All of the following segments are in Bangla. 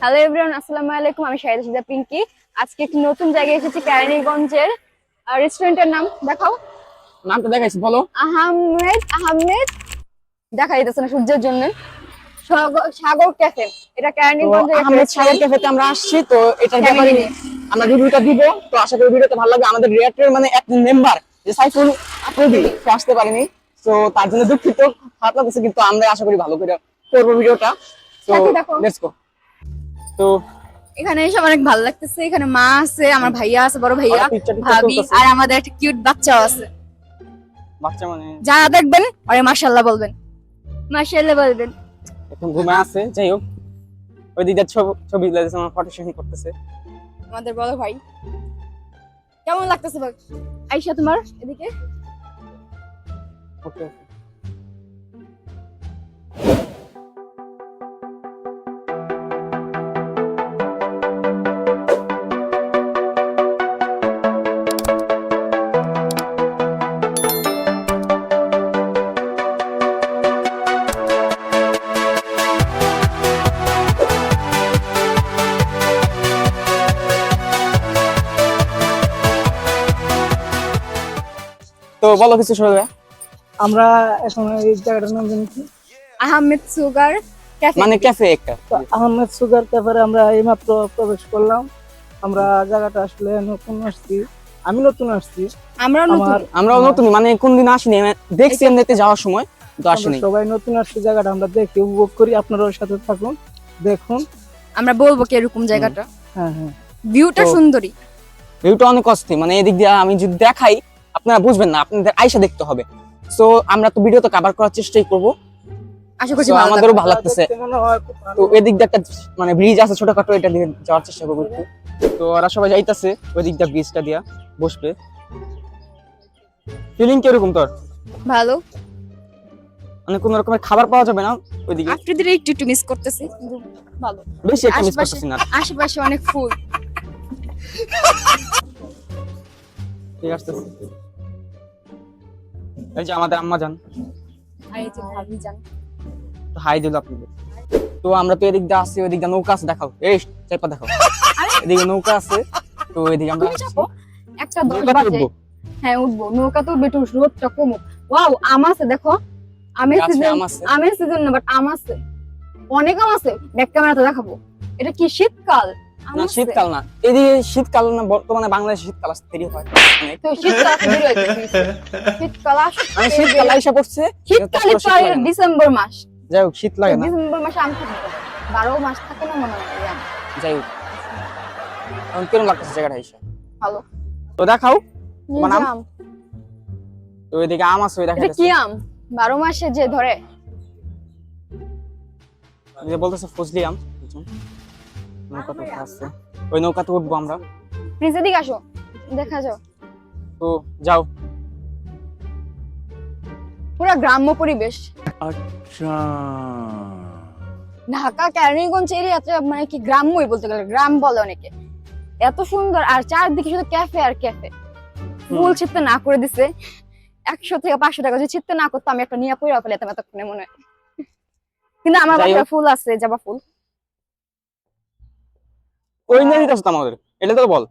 হ্যালো এভরিওয়ান, আসসালামু আলাইকুম। আমি শাহিদা পিঙ্কি। আজকে একটি নতুন জায়গায় এসেছি, কেরানীগঞ্জের। রেস্টুরেন্টের নাম দেখাও। নামটা দেখাইছি, বলো। আহমেদ দেখা যাচ্ছে না সূর্যের জন্য। সাগর ক্যাফে, এটা কেরানীগঞ্জের একটা আহমেদ সাগর রেস্টুরেন্ট। ক্যাফেতে আমরা আসছি, তো এটার ব্যাপারে আমরা রিভিউটা দিব। তো আশা করি ভিডিওটা ভালো লাগবে। আমাদের রিয়েক্টরের মানে এক মেম্বার যে সাইফুল আফ্রিদি সে আসতে পারেনি, তো তার জন্য দুঃখিত, খারাপ লাগছে, কিন্তু আমরা আশা করি ভালো করে করব ভিডিওটা। তো লেটস গো। তো এখানে এসে অনেক ভালো লাগতেছে। এখানে মা আছে, আমার ভাইয়া আছে, বড় ভাইয়া, পিকচার ভাবি, আর আমাদের একটা কিউট বাচ্চাও আছে। বাচ্চা মানে যারা দেখবেন আরে মাশাআল্লাহ বলবেন, মাশাআল্লাহ বলবেন। এখন ঘুমে আছে। যাই হোক, ওই দিকটা ছবি লাগছে, আমার ফটো সেশন করতেছে আমাদের বড় ভাই। কেমন লাগতেছে ভাই আয়েশা তোমার এদিকে? ওকে। তো বলো কিছু শুরু। আমরা এখন এই জায়গাটার নাম জানি কি? আহমেদ সুগার ক্যাফে, মানে ক্যাফে একটা। তো আহমেদ সুগার ক্যাফে আমরা এইমাত্র প্রবেশ করলাম। আমরা জায়গাটা আসলে নতুন আসছি, আমি নতুন আসছি। আমরাও নতুন, মানে কোন দিন আসিনি, দেখছি এমনিতে যাওয়ার সময়, তো আসিনি। সবাই নতুন আসছি, জায়গাটা আমরা দেখি উপভোগ করি। আপনারাও সাথে থাকুন, দেখুন। আমরা বলবো কি এরকম জায়গাটা। হ্যাঁ হ্যাঁ, ভিউটা সুন্দরী, ভিউটা অনেক অস্থির। মানে এদিক দিয়ে আমি যদি দেখাই আপনারা বুঝবেন না, আপনাদের আয়সা দেখতে হবে। সো আমরা তো ভিডিওতে কভার করার চেষ্টাই করব, আশা করছি আমাদেরও ভালো লাগতেছে। মনে হয় খুব ভালো। তো এদিক দিয়ে একটা মানে ব্রিজ আছে ছোটখাটো, এটা দিয়ে যাওয়ার চেষ্টা করবো একটু। তো ওরা সবাই যাইতাছে ওই দিক দিয়ে, ব্রিজটা দিয়া বসবে। ফিলিং কিরকম তোর? ভালো। মানে কোন রকমের খাবার পাওয়া যাবে না ওইদিকে, আফ্রিদির একটু মিস করতেছি, কিন্তু ভালো। বেশি একটা মিস করতেছি না। আশেপাশে অনেক ফুল। ঠিক আছে, এই যে আমাদের আম্মা জান, আর এই যে ভাবি জান, হাই দিল আপনাদের। তো আমরা তো এদিক দিয়ে আসছি, ওই দিক দিয়ে নৌকা আছে, দেখাও। এই চাইপা দেখাও, এদিকে নৌকা আছে। তো এদিকে আমরা একটা 10 বাজে। হ্যাঁ উঠবো, নৌকা তো বেটু রোদটা কমুক। ওয়াও, আম আছে দেখো। আমের সিজন না, বাট আম আছে, অনেক আম আছে। ব্যাক ক্যামেরাতে দেখাবো। এটা কি শীতকাল? না শীতকাল না, এদিকে শীতকাল না, বর্তমানে বাংলাদেশে শীতকাল আসতে দেরি হয় অনেক। তো শীতকাল দেরি হইছে, শীতকাল আসছে, মানে শীতকাল আইসা পড়ছে। শীতকাল তো ডিসেম্বর মাস। যাই হোক, শীত লাগে না। ডিসেম্বর মাসে আম থাকে, 12 মাস থাকে না মনে হয় আম। যাই হোক, এখন কেমন লাগতেছে জায়গাটা আইসা? ভালো। তো দেখাও মানে আম। তো এদিকে আম আছে, ওই দেখা এটা কি আম? 12 মাসে যে ধরে, যে বলতেছে ফজলি আম। নৌকাতে আছে, ওই নৌকাতে উঠবো আমরা। প্লিজ এদিকে আসো, দেখা যাও। তো যাও। পুরো গ্রাম্য পরিবেশ। আচ্ছা, ঢাকা কেরানীগঞ্জ এরিয়াতে মানে কি গ্রাম্যই বলতে গেলে, গ্রাম বলে অনেকে। এত সুন্দর, আর চারদিকে শুধু ক্যাফে আর ক্যাফে। ফুল ছিটতে না করে দিছে। 100 থেকে 500 টাকা যদি ছিটতে না করতো, আমি একটা নিয়ে পড়ে ফেলতাম এতক্ষণে মনে হয়। কিন্তু আমার বাসায় ফুল আছে, জবা ফুল। কই নিয়ে নিতেছ আমাদের, এটা তো বল।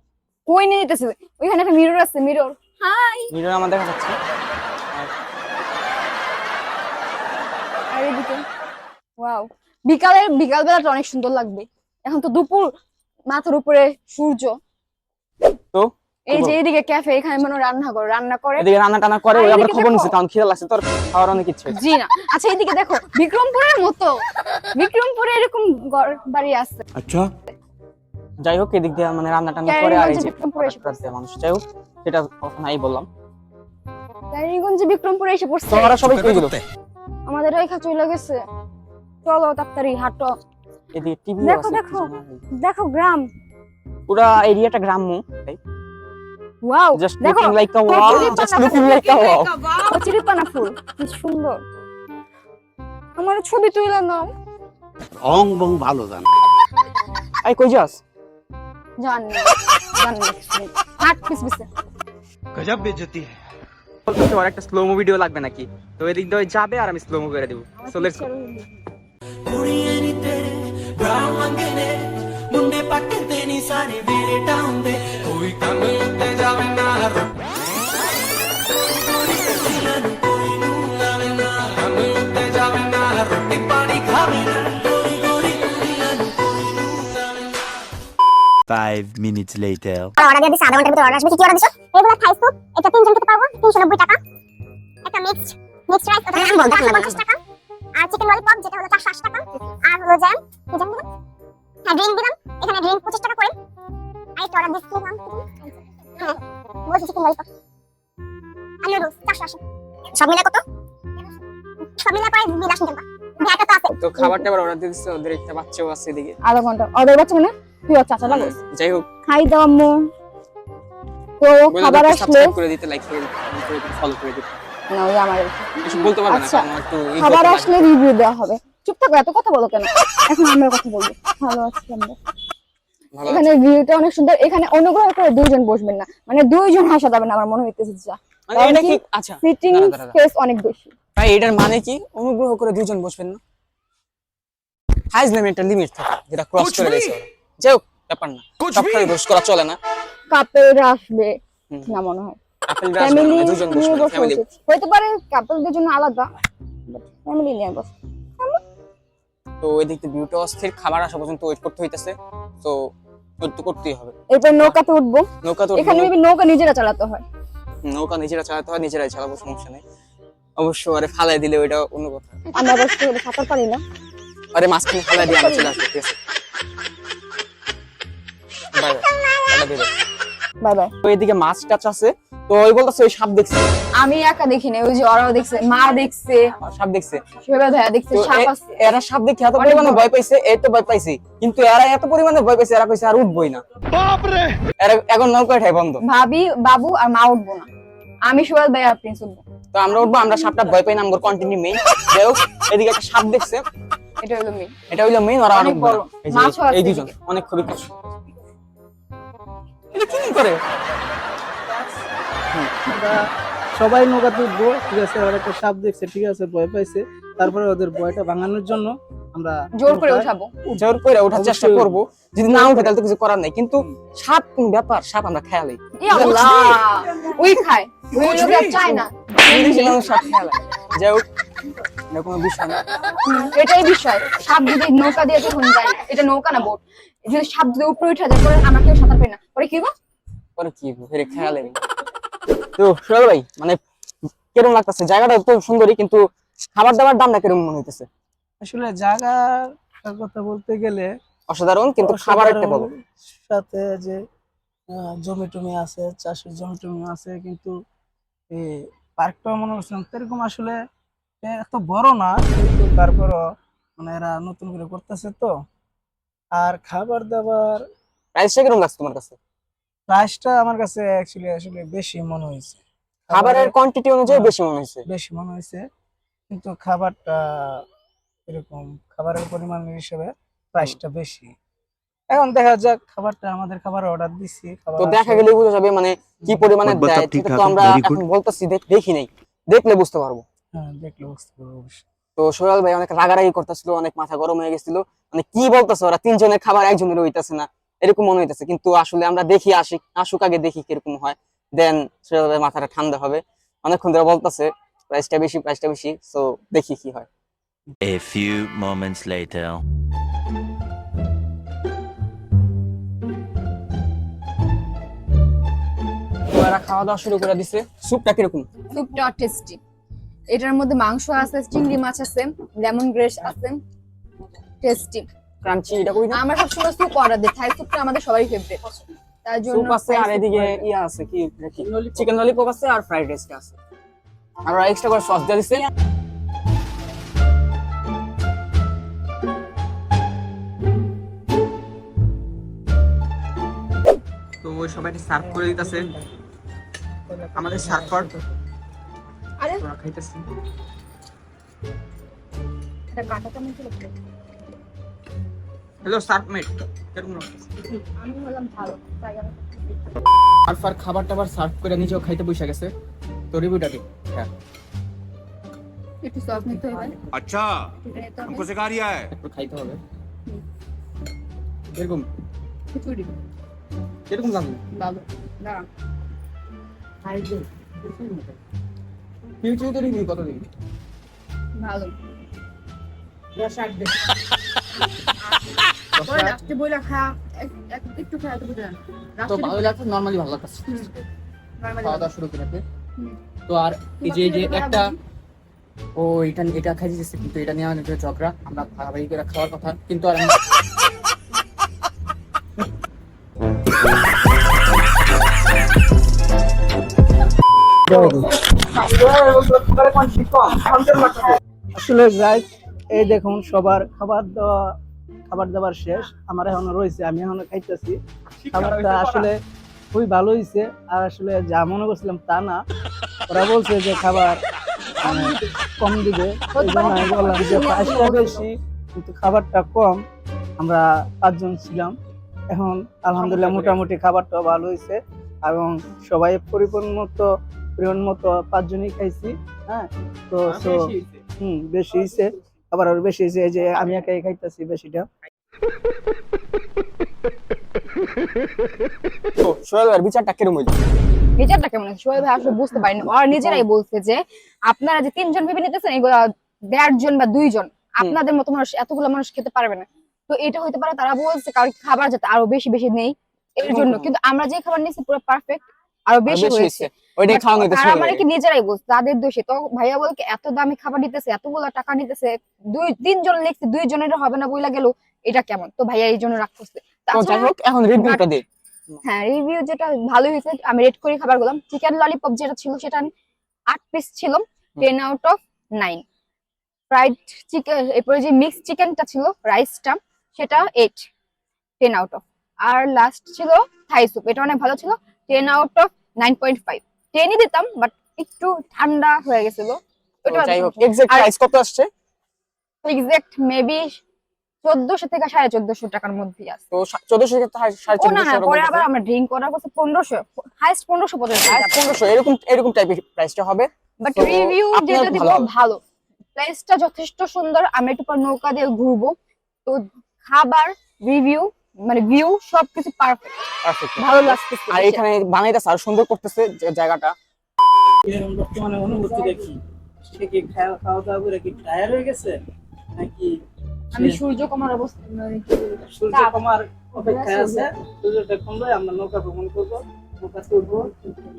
কই নিয়ে নিতেছে? ওইখানে একটা মিরর আছে, মিরর। হাই, মিরর আমার দেখা যাচ্ছে। আর এদিকে ওয়াও, বিকাল বেলাটা অনেক সুন্দর লাগবে। এখন তো দুপুর, মাথার উপরে সূর্য। তো এই যে এইদিকে ক্যাফে, এখানে মনে রান্না করে এদিকে রান্না টানা করে। ওই আমরা খবর নিছি, কারণ খিদা লাগছে, তোর খাওয়ার অনেক ইচ্ছে হচ্ছে। জি না। আচ্ছা এইদিকে দেখো, বিক্রমপুরের মতো, বিক্রমপুরে এরকম বাড়ি আছে। আচ্ছা, যাই হোক, এদিক দিয়ে মানে রান্না টান্না করে। আর এই যে বিক্রমপুরে এসে পড়ছে মানুষ, যাই হোক সেটা কথা নাই বললাম। কেরানীগঞ্জে বিক্রমপুরে এসে পড়ছে। তো ওরা সবাই কই গেল? আমাদের রেখা চলে গেছে। চলো তাড়াতাড়ি হাঁটো। এদিকে টিভি দেখো আছে, দেখো দেখো, গ্রাম, পুরা এরিয়াটা গ্রাম্য। তাই ওয়াও, জাস্ট দেখো লুকিং লাইক আ ওয়াও, জাস্ট লুকিং লাইক আ ওয়াও। কচুরিপানা ফুল কি সুন্দর। আমার ছবি তুলে নাও। অং বং ভালো জান। আই কই যাস? জানি হাট পিস পিছে। গজব বেইজ্জতি है। বলতে আর একটা স্লো মো ভিডিও লাগবে নাকি? তো এদিক দিয়ে যাবে আর আমি স্লো মো করে দেব। So let's go. ਸਾਰੇ ਮੇਰੇ ਟਾਉਂਦੇ ਕੋਈ ਕੰਮ ਉੱਤੇ ਜਾਵੇ ਨਾ ਕੋਈ ਨੂੰ ਆਵੇ ਨਾ ਕੰਮ ਉੱਤੇ ਜਾਵੇ ਨਾ ਰੋਟੀ ਪਾਣੀ ਖਾਵੇ ਨਾ ਗੋਰੀ ਗੋਰੀ ਕੁੜੀਆਂ ਨੂੰ ਕੋਈ ਨੂੰ ਆਵੇ ਨਾ 5 minutes later. অর্ডার দিয়ে দিছি আধা ঘন্টার ভিতরে অর্ডার আসবে। কি অর্ডার দিছো? এগুলো থাই স্যুপ, এটা তিনজন খেতে পারবো 390 টাকা। একটা মিক্সড রাইস ওটা দাম বলতে 50 টাকা। আর চিকেন ললিপপ যেটা হলো 480 টাকা। আর হলো জ্যাম, কি জ্যাম দিলাম? হ্যাঁ ড্রিঙ্ক দিলাম। এখানে ড্রিঙ্ক 25 টাকা করে। আর একটা অর্ডার দিছি নাম হ্যাঁ বলছি চিকেন ললিপপ। আর নুডলস 480। সব মিলে কত? সব মিলে প্রায় 2 টাকা। ভ্যাটটা তো আছে। তো খাবারটা আবার অর্ডার দিয়ে দিচ্ছে, ওদের একটা বাচ্চাও আছে এদিকে। আধা ঘন্টা অর্ডার বাচ্চা মানে তুই চাচা লাগো যাই হোক, খাই দাও আম্মু। তো খাবার আসলে সাবস্ক্রাইব করে দিতে, লাইক করে দিতে, ফলো করে দিতে। না ওই আমার কিছু বলতে পারবে না, আচ্ছা, আমার একটু খাবার আসলে রিভিউ দেওয়া হবে। চুপ থাকো, এত কথা বলো কেন? এখন আমরা কথা বলবো। ভালো আছি আমরা। ভালো এখানে ভিউটা অনেক সুন্দর। এখানে অনুগ্রহ করে দুইজন বসবেন না, মানে দুইজন হাসা যাবে না আমার মনে হইতেছে। যা মানে এটা কি? আচ্ছা, সিটিং দাঁড়া। স্পেস অনেক বেশি। ভাই এটার মানে কি? অনুগ্রহ করে দুইজন বসবেন না? হাইজ নেম একটা লিমিট থাকে যেটা ক্রস করে গেছে। যাই হোক, ব্যাপার না, সবটাই রোস্ট করা চলে না। কাপেল আসবে না মনে হয়। আপেল ফ্যামিলি রাজা দুজন নিয়ে বসবেন, বসে ফ্যামিলি। উচিত। হইতে পারে কাপলদের জন্য আলাদা, ফ্যামিলি নিয়ে বস। তো ওই দিক থেকে ভিউটা অস্থির, খাবার আসা পর্যন্ত ওয়েট করতে হইতাছে। তো ওয়েট তো করতেই হবে। এরপর নৌকাতে উঠবো। নৌকা তো এখানে মেবি নৌকা নিজেরা চালাতে হয়। নৌকা নিজেরা চালাতে হয়, নিজেরাই চালাবো, সমস্যা নেই। অবশ্য আরে ফালাই দিলে ওইটা অন্য কথা। আমরা অবশ্য সাঁতার পারি না। আরে মাঝখানে ফালাই দিয়ে আমরা চলে আসবো, ঠিক আছে? Bye bye. Bye bye. তো এইদিকে মাছ টাছ আছে, তো ওই বলতেছে ওই সাপ দেখছে। আমি একা দেখিনি, ওই যে ওরাও দেখছে, মা দেখছে, সাপ দেখছে, শোভা ভাইয়া দেখছে, তো সাপ আছে। এরা সাপ দেখে এত পরিমাণে ভয় পাইছে, এই তো ভয় পাইছে, কিন্তু এরা এত পরিমাণে ভয় পাইছে, এরা কইছে আর উঠবই না। এরা এখন নৌকা ঠাই বন্ধ। ভাবি, বাবু আর মা উঠবো না, আমি শোভা ভাইয়া আর প্রিন্স উঠবো। তো আমরা উঠবো, আমরা সাপটা ভয় পাই না, আমরা কন্টিনিউ মেইন। যাই হোক, এদিকে একটা সাপ দেখছে, এটা হলো মেয়ে। এটা হইলো মেইন। ওরা অনেক অনেক বড়। বড়, এই যে মাছও আছে এই দুজন অনেক খুবই কষ্ট। এটা কি করে? আমরা সবাই নৌকাতে উঠবো, ঠিক আছে? ওরা একটা সাপ দেখছে, ঠিক আছে, ভয় পাইছে। তারপরে ওদের ভয়টা ভাঙানোর জন্য আমরা জোর করে নৌকায় উঠাবো। জোর করে ওঠার চেষ্টা অবশ্যই। করব, যদি না উঠে তাহলে তো কিছু করার নাই। কিন্তু সাপ কোন ব্যাপার, সাপ আমরা খেয়ালি ই আল্লাহ, ওই খায়, ওই লোক আর চায় না। সাপ খেয়ালি। যাই হোক, এটা কোনো বিষয় না। এটাই বিষয়। সাপ যদি নৌকা দিয়ে যখন যায়, এটা নৌকা না বোট, যদি সাপ যদি উপরে উঠে যায়, পরে আমরা কেউ সাঁতার পারি না, পরে কি গো? পরে কি ফেরে খেয়ালি। তো সোহেল ভাই, মানে কেরম লাগতেছে? জায়গাটা তো সুন্দরই, কিন্তু খাবার দাবার দামটা কেরম মনে হইতেছে? আসলে জায়গার কথা বলতে গেলে অসাধারণ, কিন্তু খাবার একটা বলো। সাথে যে জমি টমি আছে, চাষের জমি টমি আছে, কিন্তু এই পার্কটা মনে হচ্ছে এরকম আসলে এত বড় না, কিন্তু তারপরও মানে এরা নতুন করে করতেছে তো। আর খাবার দাবার প্রাইসটা কিরকম লাগছে তোমার কাছে? প্রাইসটা আমার কাছে অ্যাকচুয়ালি আসলে বেশি মনে হয়েছে। খাবারের কোয়ান্টিটি অনুযায়ী বেশি মনে হয়েছে। বেশি মনে হয়েছে, কিন্তু খাবারটা এরকম খাবারের পরিমাণ হিসেবে প্রাইসটা বেশি। এখন দেখা যাক, খাবারটা আমাদের খাবার অর্ডার দিছি, খাবার তো দেখা গেলে বোঝা যাবে মানে কি পরিমাণে দেয়। সেটা তো আমরা এখন বলতেছি, দেখি নাই, দেখলে বুঝতে পারবো। হ্যাঁ, দেখলে বুঝতে পারবো অবশ্যই। তো সোহেল ভাই অনেক রাগারাগি করতেছিল, অনেক মাথা গরম হয়ে গেছিল, মানে কি বলতেছে ওরা তিনজনের খাবার একজনের হইতাছে না, এরকম মনে হইতাছে। কিন্তু আসলে আমরা দেখি, আসুক আগে দেখি কিরকম হয়, দেন সোহেল ভাই মাথাটা ঠান্ডা হবে। অনেকক্ষণ ধরে বলতেছে প্রাইসটা বেশি, সো দেখি কি হয়। A few moments later. ওরা খাওয়া দাওয়া শুরু করে দিছে। স্যুপটা কিরকম? স্যুপটা টেস্টি। এটার মধ্যে মাংস আছে, চিংড়ি মাছ আছে, লেমন গ্রেস আছে, টেস্টি ক্রাঞ্চি। এটা কই না? আমরা সবসময় স্যুপ অর্ডার দিই, থাই স্যুপটা আমাদের সবারই ফেভারিট, তার জন্য স্যুপ আছে, আর এদিকে ইয়া আছে, কি চিকেন ললিপপ আছে, আর ফ্রাইড রাইস আছে, আর এক্সট্রা করে সস দিয়ে দিছে। তো ওই সবাইকে সার্ভ করে দিতেছে, আমাদের সার্ভার। আরে তোরা খাইতেছি। এটা কাটা চামচ ছিল। হ্যালো সার্ভমেট, কেমন লাগছে? আমি বললাম ভালো, তাই আমি আর ফার খাবার টাবার সার্ভ করে নিজেও খাইতে বসে গেছে। তো রিভিউটা কি? হ্যাঁ, একটু সস নিতে হবে। अच्छा এটা নিতে হবে। हमको सिखा रिया है একটু খাইতে হবে। এরকম খিচুড়ি এরকম জানলেন ভালো দাঁড়ান ফিউচারে রিভিউ কত দিন ভালো লাস্টে বইলা খা একটু খাওয়া তো বুঝলেন তো ভালো লাগছে নরমালি ভালো লাগছে খাওয়া দাওয়া শুরু করে তো আর এই যে একটা ও এটা খাই দিতেছে কিন্তু এটা নিয়ে আমাদের ঝগড়া আমরা ভাগাভাগি করে খাওয়ার কথা কিন্তু আর আসলে গাইস এই দেখুন সবার খাবার দাবার শেষ আমার এখনো রয়েছে আমি এখনো খাইতেছি খাবারটা আসলে খুবই ভালো হয়েছে আর আসলে যা মনে করছিলাম তা না ওরা বলছে যে খাবার কম দিবে এই জন্য আমি বললাম যে প্রাইসটা বেশি কিন্তু খাবারটা কম আমরা 5 জন ছিলাম এখন আলহামদুলিল্লাহ মোটামুটি খাবারটা ভালো হয়েছে এবং সবাই পরিপূর্ণ মতো 5 জনই খাইছি হ্যাঁ তো বেশি হয়েছে আবার আরো বেশি হয়েছে যে আমি একাই খাইতেছি বেশিটা তো সোহেল ভাইয়ের বিচারটা কিরকম হইলো বিচারটা কেমন আছে সোহেল ভাই আসলে বুঝতে পারিনি ওরা নিজেরাই বলছে যে আপনারা যে 3 জন ভেবে নিতেছেন এগুলো 1.5 জন বা 2 জন আপনাদের মতো মানুষ এতগুলো মানুষ খেতে পারবে না তো এটা হইতে পারে তারা বলছে কারণ খাবার যাতে আরো বেশি বেশি নেই এর জন্য কিন্তু আমরা যে খাবার নিয়েছি পুরো পারফেক্ট আরো বেশি হয়েছে ওইটাই খাওয়া হইতেছে আর আমরা কি নিজেরাই বলছি তাদের দোষে তো ভাইয়া বলে কি এত দামি খাবার দিতেছে এতগুলো টাকা নিতেছে 2-3 জন লেখছে 2 জনের হবে না বইলা গেল এটা কেমন তো ভাইয়া এই জন্য রাগ করছে তো যাই হোক এখন রিভিউটা দে হ্যাঁ রিভিউ যেটা ভালো হয়েছে আমি রেট করি খাবারগুলো চিকেন ললিপপ যেটা ছিল সেটা 8 পিস ছিল 10 আউট অফ 9 ফ্রাইড চিকেন এরপরে যে মিক্স চিকেনটা ছিল রাইসটা সেটা 10 আউট অফ আর লাস্ট ছিল থাই স্যুপ এটা অনেক ভালো ছিল 10 আউট অফ 9.5 10ই দিতাম বাট একটু ঠান্ডা হয়ে গেছিল যাই হোক এক্সাক্ট প্রাইস কত আসছে এক্সাক্ট মেবি 1400 থেকে 1450 টাকার মধ্যে আছে তো 1400 থেকে 1450 না না পরে আবার আমরা ড্রিঙ্ক করার পর 1500 হাইস্ট 1500 পর্যন্ত 1500 এরকম টাইপের প্রাইসটা হবে বাট তো রিভিউ আপনার যেটা দিব ভালো। ভালো প্লেসটা যথেষ্ট সুন্দর আমরা একটু পর নৌকা দিয়ে ঘুরবো তো খাবার রিভিউ মানে ভিউ সবকিছু পারফেক্ট পারফেক্ট ভালো লাগতেছে আর এখানে বানাইতেছে আর সুন্দর করতেছে জায়গাটা এরকম বর্তমানে অনুভূতি দেখি সে কি খাওয়া দাওয়া করে কি টায়ার হয়ে গেছে নাকি আমি সূর্য কমার অবস্থা সূর্য কমার অপেক্ষায় আছে সূর্যটা কমলে আমরা নৌকা ভ্রমণ করবো নৌকা চড়বো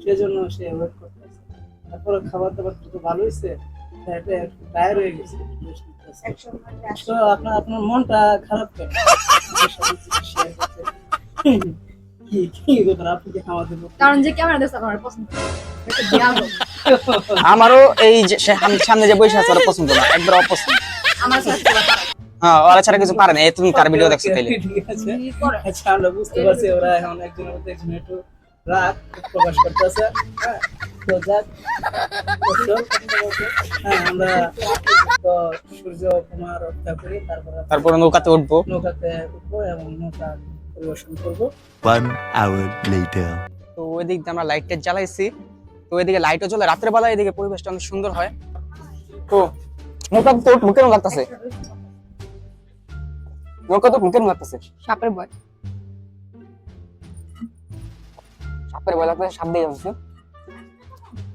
সেজন্য সে ওয়েট করতেছে তারপরে খাবার দাবার তো ভালো হয়েছে টায়ার হয়ে গেছে তো আপনার মনটা খারাপ কেন কি কি ব্যাপার আপনি কি খাওয়া দেবো কারণ যে ক্যামেরা দেখছ আমার পছন্দ এটা দিয়ালো আমারও এই যে সামনে যে বসে আছে ওরা পছন্দ না একবার অপছন্দ আমার সাথে হ্যাঁ ওরা ছাড়া কিছু পারে না এই তুমি তার ভিডিও দেখছো তাইলে ঠিক আছে আচ্ছা আমরা বুঝতে পারছি ওরা এখন একজনের মধ্যে একজন একটু রাগ প্রকাশ করতেছে হ্যাঁ তো যাক হ্যাঁ আমরা তো সূর্য কুমার রক্ষা করি তারপরে নৌকাতে উঠবো নৌকাতে উঠবো এবং নৌকা পরিবেশন করবো 1 hour later. তো ওই দিক দিয়ে আমরা লাইট জ্বালাইছি তো ওইদিকে লাইটও জ্বলে রাতের বেলা এদিকে পরিবেশটা অনেক সুন্দর হয় তো নৌকা তো উঠবো কেমন লাগতেছে নৌকা তো কেমন লাগতেছে সাপের ভয় সাপের ভয় লাগতেছে সাপ দিয়ে যাচ্ছে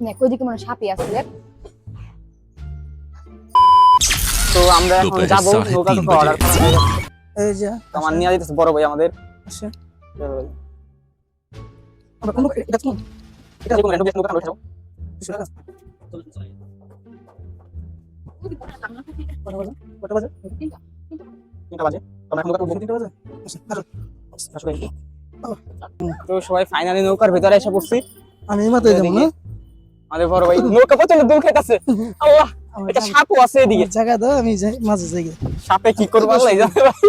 না কোইদিকে মনে সাপই আছে দেখ তো আমরা এখন যাবো নৌকা তো অর্ডার করা হয়ে গেছে এই যে আমার নিয়ে যেতেছে বড় ভাই আমাদের আসে আমরা কোন এটা কি এটা কোন র্যান্ডম নৌকা আমরা যাবো কত বাজে 3টা বাজে আমরা এখন নৌকা উঠবো 3টা বাজে তো সবাই ফাইনালি নৌকার ভিতরে এসে পড়ছি আমি মাথায় যাবো না আমাদের বড় ভাই নৌকা প্রচন্ড দূর খাইতেছে আল্লাহ এটা সাপও আছে এদিকে জায়গা দাও আমি যাই মাঝে যাই সাপে কি করবো আল্লাহ জানে ভাই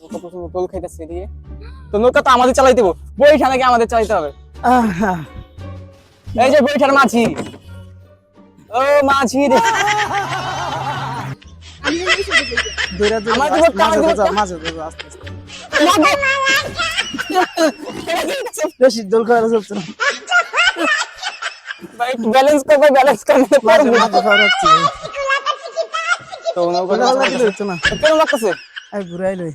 নৌকা প্রচন্ড দোল খাইতেছে এদিকে তো নৌকা তো আমাদের চালাই দেবো বইটা নাকি আমাদের চালাইতে হবে এই যে বইটার মাঝি ও মাঝি রে আমার তো মাঝে আস্তে আস্তে বেশি দোল করা চলছে না ভাই ব্যালেন্স করবে ব্যালেন্স করতে পারবো মাথা খারাপ হচ্ছে তো নৌকা না কেমন লাগতেছে ঘুরাই লই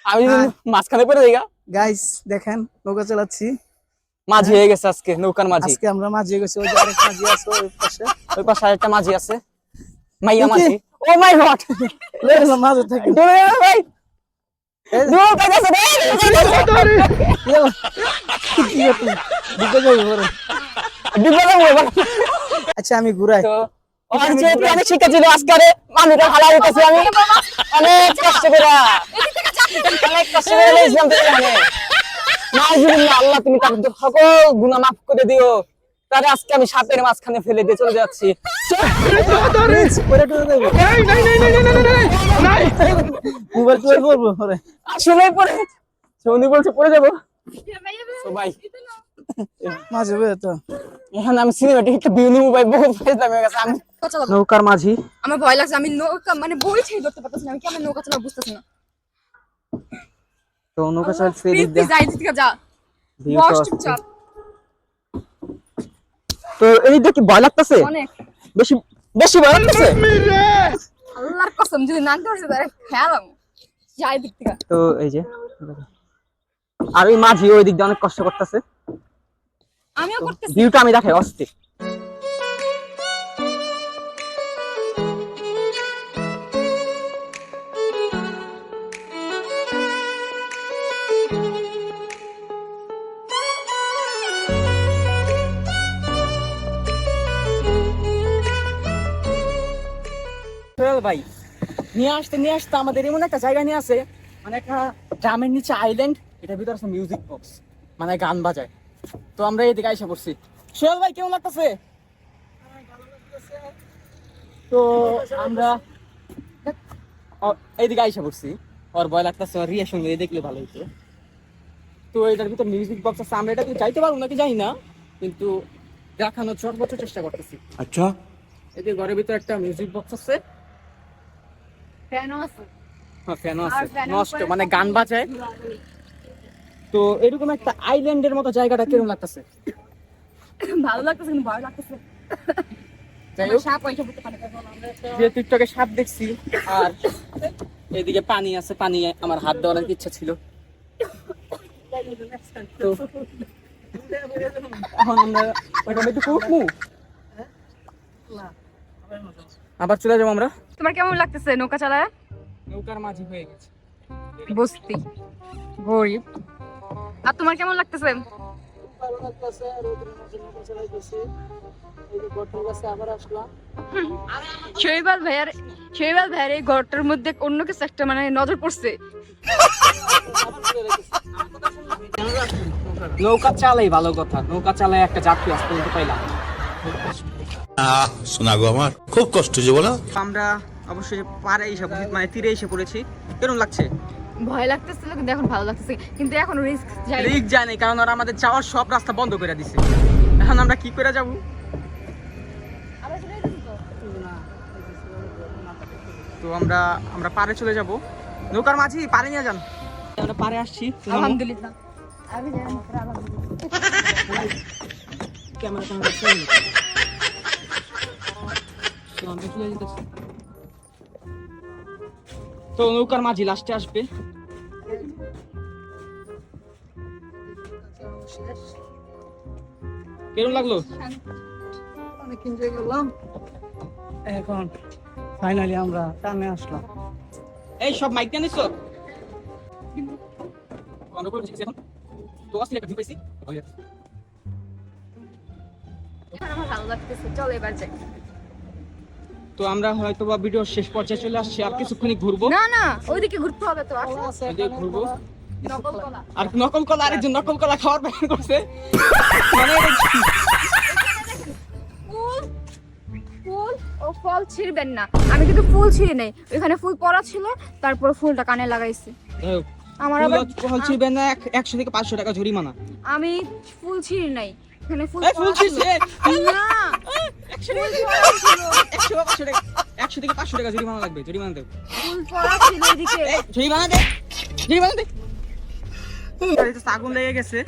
আমি যদি হ্যাঁ। মাঝখানে পড়ে যাই গা। গাইস দেখেন নৌকা চালাচ্ছি, মাঝি হয়ে গেছে আজকে, নৌকার মাঝি। আজকে আমরা মাঝি হয়ে গেছি। ওই যে আরেক মাঝি আছে ওই পাশে, ওই পাশে আরেকটা মাঝি আছে, মাইয়া কি? মাঝি। ও মাই গড, মাঝে থাকে দূরে যাও ভাই, দূরে পাইতেছে রে। কি করতে দিতে যাবো পরে। ডিব্বা যাবো এবার। আচ্ছা আমি ঘুরাই। তো আর যেহেতু অনেক শিক্ষা ছিল আজকে, মানুষটা ভালো হইতেছে। আমি অনেক কষ্ট করে ইসলাম থেকে জানে। নাউজুবিল্লাহ, আল্লাহ তুমি তার সকল গুনাহ মাফ করে দিও। তারে আজকে আমি সাপের মাঝখানে ফেলে দিয়ে চলে যাচ্ছি। পরে টুরে যাবো। মোবাইল টুরে পড়বো পরে। আসলে পরে সৌনি বলছে পড়ে যাবো। তো ভাই মাঝে বের তো এখন আমি সিনেমাটিক একটা ভিউ নিবো ভাই, বহুত ফাইজলাম হয়ে গেছে। আমি নৌকার মাঝি, আমার ভয় লাগছে, আমি নৌকা মানে বই ছেড়ে ধরতে পারতেছি না, আমি কেমন নৌকা চালাবো বুঝতেছি না। তো নৌকা চালাচ্ছে প্লিজ এদিক দিয়ে, যাই দিকে যা, ভিউটা বস আছে। চুপচাপ। তো এই দিক কি ভয় লাগতেছে? অনেক বেশি বেশি ভয় লাগতেছে? আল্লাহর কসম যদি নামতে পারছি তাহলে খেয়ালাম যাই দিক থেকে। তো এই যে আর ওই মাঝি ওই দিক দিয়ে অনেক কষ্ট করতেছে। আমিও করতেছি। ভিউটা আমি দেখাই অস্থির। ভাই নিয়ে আসতে আমাদের এমন একটা জায়গা নিয়ে আসে, মানে একটা ড্রামের নিচে আইল্যান্ড, এটার ভিতরে আছে মিউজিক বক্স, মানে গান বাজায়। তো আমরা এইদিকে আইসা পড়ছি। সোহেল ভাই কেমন লাগতেছে? তো আমরা এইদিকে আইসা পড়ছি, ওর ভয় লাগতেছে, ওর রিয়া সঙ্গে দেখলে ভালো হইতো। তো এটার ভিতর মিউজিক বক্স আছে, আমরা এটা যাইতে পারবো নাকি জানি না, কিন্তু দেখানোর সর্বোচ্চ চেষ্টা করতেছি। अच्छा এদের ঘরের ভিতর একটা মিউজিক বক্স আছে, ফ্যানও আছে। হ্যাঁ ফ্যানও আর আছে, ফ্যানের নষ্ট উপরে মানে গান বাজায়। তো এরকম একটা আইল্যান্ডের মতো জায়গাটা কিরকম লাগতেছে? ভালো লাগতেছে কিন্তু ভয় লাগতেছে। যাই হোক, সাপ পয়সা করতে পারে কারণ আমরা একটা যে টিকটকে সাপ দেখছি, আর এদিকে পানি আছে, পানি আমার হাত দেওয়ার ইচ্ছা ছিল। তো এখন আমরা ওইটা একটু উঠবো, আবার চলে যাবো আমরা। তোমার কেমন লাগতেছে নৌকা চালায়? নৌকার মাঝি হয়ে গেছে। বস্তি গরিব। আর তোমার কেমন লাগতেছে? ভালো লাগতেছে, রোদের মাঝে নৌকা চালাইতেছি। এই যে গঠন গাছে আবার আসলাম। শৈবাল ভাইয়ার এই ঘরটার মধ্যে অন্য কিছু একটা মানে নজর পড়ছে। নৌকা চালাই ভালো কথা, নৌকা চালাই একটা যাত্রী আজ পর্যন্ত পাইলাম। শোনা গো আমার খুব কষ্ট যে বলো। আমরা অবশ্যই পারে এসে মানে তীরে এসে পড়েছি। কেমন লাগছে? ভয় লাগতেছিল কিন্তু এখন ভালো লাগতেছে, কিন্তু এখন রিস্ক যাই। রিক জানি, কারণ ওরা আমাদের যাওয়ার সব রাস্তা বন্ধ করে দিছে। এখন আমরা কি করে যাব? তো আমরা পারে চলে যাব। নৌকার মাঝি পারে নিয়ে যান। আমরা পারে আসছি। আলহামদুলিল্লাহ। ক্যামেরা তো নৌকার মাঝি লাস্টে আসবে। কেমন লাগলো? অনেক এনজয় করলাম। এখন ফাইনালি আমরা টানে আসলাম। এই সব মাইক নিয়ে নিছো? বন্ধ করে দিচ্ছি এখন। তো আসলে একটা পাইছি। এখন আমার ভালো লাগতেছে, চল এবার যাই। তো আমরা হয়তো বা ভিডিওর শেষ পর্যায়ে চলে আসছি, আর কিছুক্ষণই ঘুরবো। না না ওইদিকে ঘুরতে হবে তো। আসো ওইদিকে ঘুরবো। নকল কলা। আর নকল কলা, আরেকজন নকল কলা খাওয়ার প্ল্যান করছে। মানে ফুল ও ফল ছিঁড়বেন না। আমি কিন্তু ফুল ছিঁড়ি নাই, ওখানে ফুল পড়া ছিল, তারপর ফুলটা কানে লাগাইছি। আমার আবার ছিড়বেন না, 100 থেকে 500 টাকা জরিমানা। আমি ফুল ছিঁড়ি নাই, এখানে ফুল এই ফুল পড়া ছিল। ছিঁড়ছে? না 100 থেকে 500 টাকা জরিমানা লাগবে, জরিমানা দেব। ফুল পড়া ছিল এদিকে। জরিমানা দে, জরিমানা দে। গাড়িতে আগুন লেগে গেছে,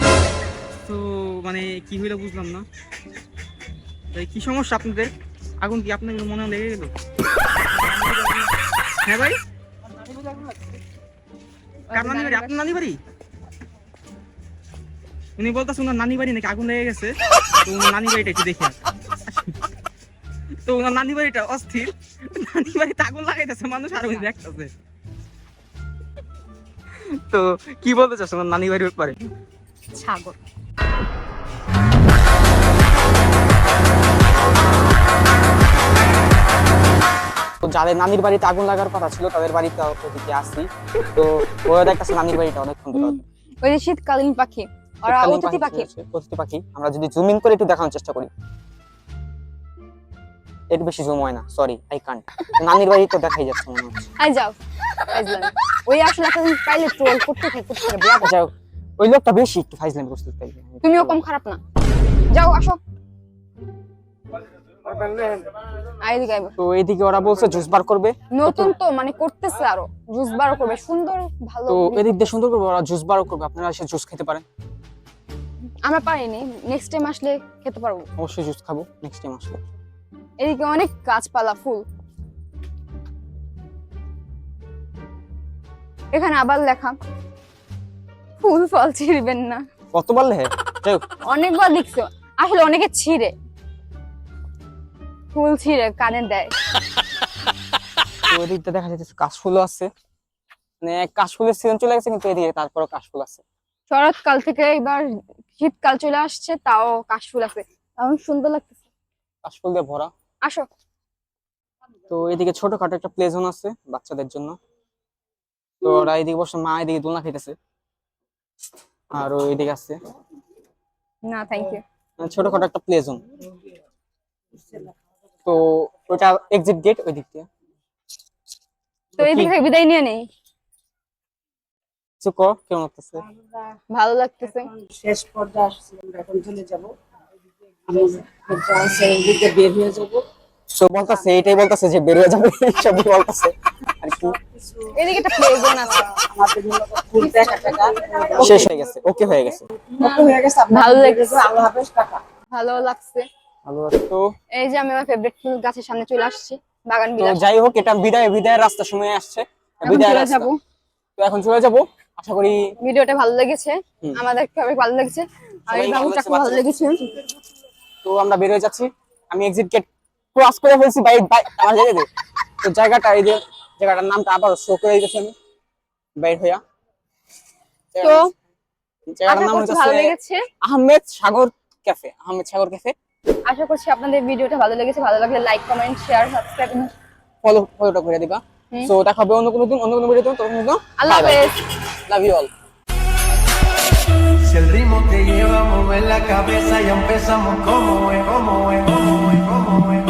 তো মানে কি হইলো বুঝলাম না। এই কি সমস্যা আপনাদের? আগুন কি আপনাদের মনে লেগে গেল? হ্যাঁ ভাই, কার নানি বাড়ি? আপনার নানি বাড়ি? উনি বলতেছে ওনার নানি বাড়ি নাকি আগুন লেগে গেছে, তো ওনার নানি বাড়িটা একটু দেখে আসি। তো ওনার নানি বাড়িটা অস্থির, নানি বাড়িতে আগুন লাগাইতেছে মানুষ আর উনি দেখতেছে। তো কি বলতে চাচ্ছ ওনার নানি বাড়ির ব্যাপারে? ছাগল। তো যাদের নানির বাড়িতে আগুন লাগার কথা ছিল তাদের বাড়িতে ওদিকে আসি, তো ওরা দেখতেছে নানির বাড়িটা অনেক সুন্দর। ওই যে শীতকালীন পাখি, ওরা অতিথি পাখি। অতিথি পাখি। আমরা যদি জুম ইন করে একটু দেখানোর চেষ্টা করি, এর বেশি জুম হয় না, সরি আই কান্ট। নানির বাড়ি তো দেখাই যাচ্ছে মনে হচ্ছে। আই যাও ফাইজলামি। ওই আসলে এখন পাইলে ট্রোল করতে থাকে। যাও, ওই লোকটা বেশি একটু ফাইজলামি করতে চাই। তুমিও কম খারাপ না, যাও আসো। আইদিকে আইবো। তো এইদিকে ওরা বলছে জুস বার করবে, নতুন তো মানে করতেছে, আরো জুস বারও করবে, সুন্দর ভালো। তো এদিক দিয়ে সুন্দর করবে, ওরা জুস বারও করবে, আপনারা এসে জুস খেতে পারেন। আমরা পারিনি, নেক্সট টাইম আসলে খেতে পারবো। অবশ্যই জুস খাবো নেক্সট টাইম আসলে। এদিকে অনেক গাছপালা, ফুল। এখানে আবার লেখা ফুল ফল ছিঁড়বেন না। কতবার লেহে যাই হোক, অনেকবার লিখছো, আসলে অনেকে ছিঁড়ে, ফুল ছিঁড়ে কানে দেয়। তো এদিকটা দেখা যাচ্ছে কাশফুলও আছে, মানে কাশফুলের সিজন চলে গেছে কিন্তু এদিকে তারপরও কাশফুল আছে। শরৎকাল থেকে এবার শীতকাল চলে আসছে, তাও কাশফুল আছে, এমন সুন্দর লাগতেছে। কাশফুল দিয়ে ভরা। আসো। তো এদিকে ছোটখাটো একটা প্লে জোন আছে বাচ্চাদের জন্য, তো ওরা এদিকে বসে, মা এদিকে দোলনা খাইতেছে, আর ওইদিকে আছে না থ্যাংক ইউ। ছোটখাটো একটা প্লে জোন। তো ওটা এক্সিট গেট ওই দিক দিয়ে। তো এই দিক থেকে বিদায় নিয়ে নেই। কিছু কেমন লাগতেছে? ভালো লাগতেছে। শেষ পর্যায়ে আসছি, আমরা এখন চলে যাব, আমরা সেই দিকে বের হয়ে যাব। তো বলতেছে এটাই বলতেছে যে বেরিয়ে যাবে, সবই বলতেছে আর কি। এদিকে একটা প্লে জোন আছে। আমাদের ফুল দেখা টাকা শেষ হয়ে গেছে, ওকে হয়ে গেছে। হয়ে গেছে। ভালো লাগছে, আল্লাহ হাফেজ, টাকা। ভালো লাগছে। ভালো আছে। তো এই যে আমি আমার ফেভারিট ফুল গাছের সামনে চলে আসছি, বাগান তো বিলাস। যাই হোক, এটা বিদায়ের রাস্তা সময় আসছে, এখন বিদায়ের চলে রাস্তা। যাবো। তো এখন চলে যাব, আশা করি ভিডিওটা ভালো লেগেছে, হুম। আমাদের সবাই ভালো লেগেছে, আর এই সবাই ভালো বাবুটাকে লাগছে, ভালো লেগেছে। তো আমরা বের হয়ে যাচ্ছি। আমি এক্সিট গেট ক্রস করে ফেলছি, আমার জায়গা দিয়ে। তো জায়গাটা, এই যে জায়গাটার নামটা আবার শো করে দিতেছি আমি বাইর হইয়া। তো জায়গাটার আশা নাম করছি ভালো হচ্ছে লেগেছে। আহমেদ সাগর ক্যাফে। আহমেদ সাগর ক্যাফে। আশা করছি আপনাদের ভিডিওটা ভালো লেগেছে। ভালো লাগলে লাইক, কমেন্ট, শেয়ার, সাবস্ক্রাইব। ফলোটা করে দিবা। হুম। সো দেখা হবে অন্য কোনো দিন, অন্য কোনো ভিডিওতে। তখন আল্লাহ হাফেজ। Love you all. Si el ritmo te lleva a mover la cabeza y empezamos como es, como es, como es, como es.